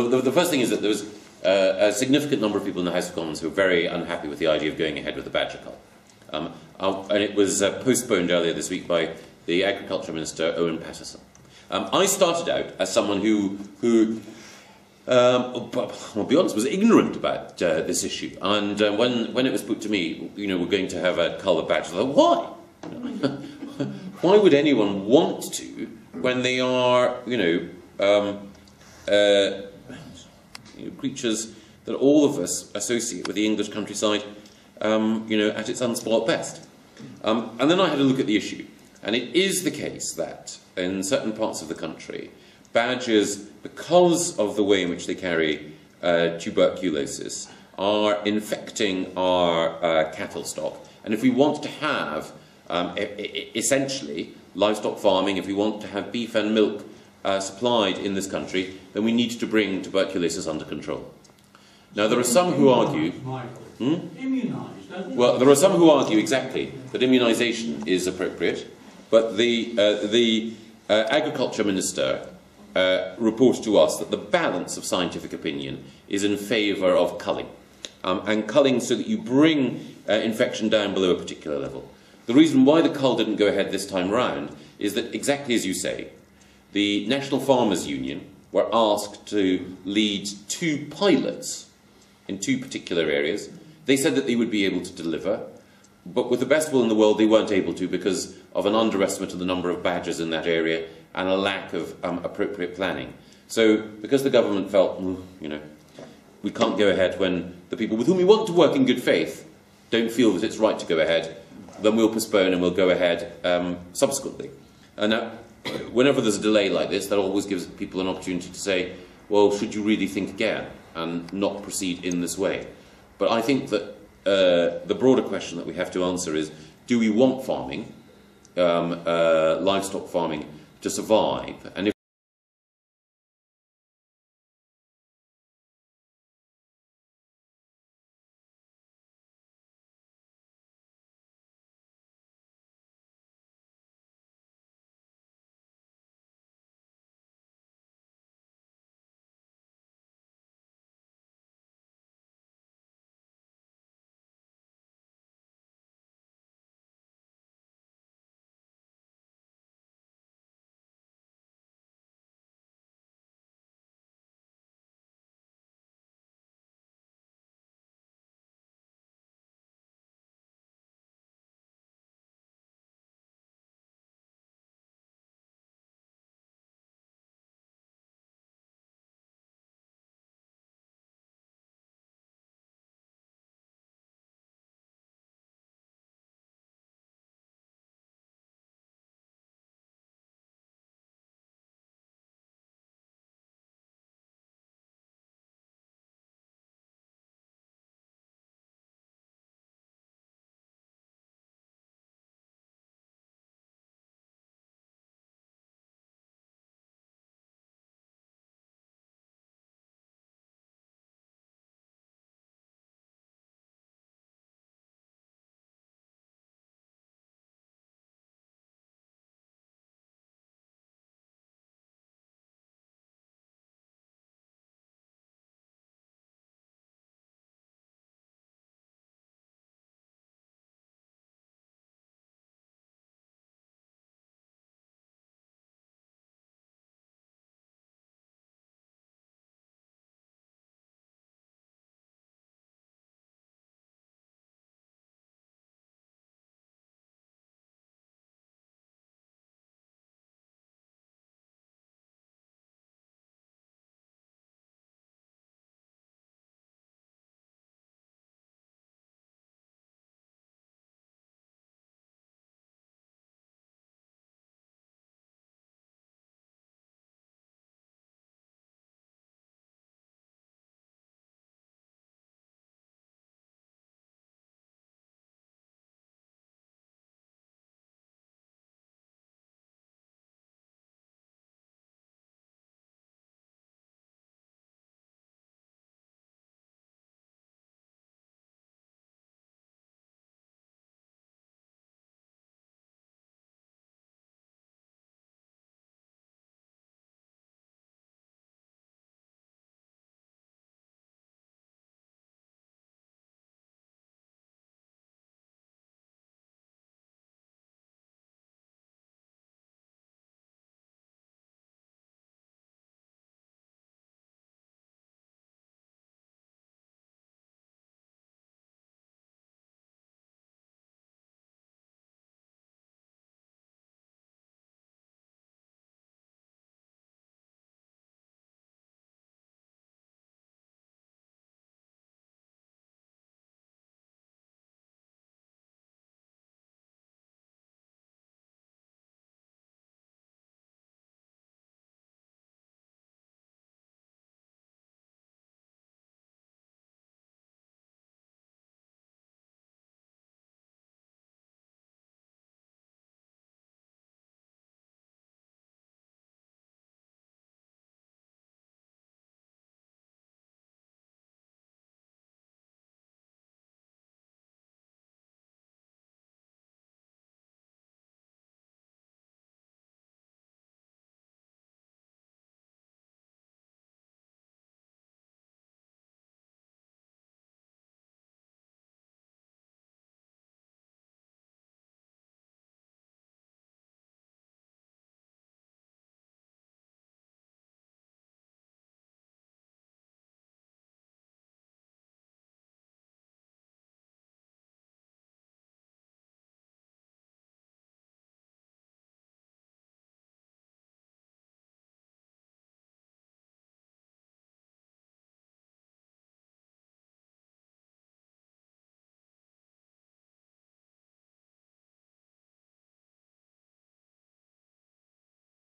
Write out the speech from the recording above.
the first thing is that there was a significant number of people in the House of Commons who were very unhappy with the idea of going ahead with the badger cull. And it was postponed earlier this week by the Agriculture Minister, Owen Paterson. I started out as someone who I'll be honest, was ignorant about this issue. And when it was put to me, you know, we're going to have a cull of badgers, I thought, why? Why would anyone want to when they are, creatures that all of us associate with the English countryside, at its unspoilt best? And then I had a look at the issue, and it is the case that in certain parts of the country, badgers, because of the way in which they carry tuberculosis, are infecting our cattle stock. And if we want to have, essentially, livestock farming, if we want to have beef and milk supplied in this country, then we need to bring tuberculosis under control. Now, there are some who argue... Well, there are some who argue exactly that immunisation is appropriate, but the Agriculture Minister reported to us that the balance of scientific opinion is in favour of culling, and culling so that you bring infection down below a particular level. The reason why the cull didn't go ahead this time round is that, exactly as you say, the National Farmers Union were asked to lead 2 pilots in 2 particular areas. They said that they would be able to deliver, but with the best will in the world they weren't able to because of an underestimate of the number of badgers in that area and a lack of appropriate planning. So, because the government felt, we can't go ahead when the people with whom we want to work in good faith don't feel that it's right to go ahead, then we'll postpone and we'll go ahead subsequently. And now, whenever there's a delay like this, that always gives people an opportunity to say, well, should you really think again and not proceed in this way? But I think that the broader question that we have to answer is, do we want farming, livestock farming, to survive? And if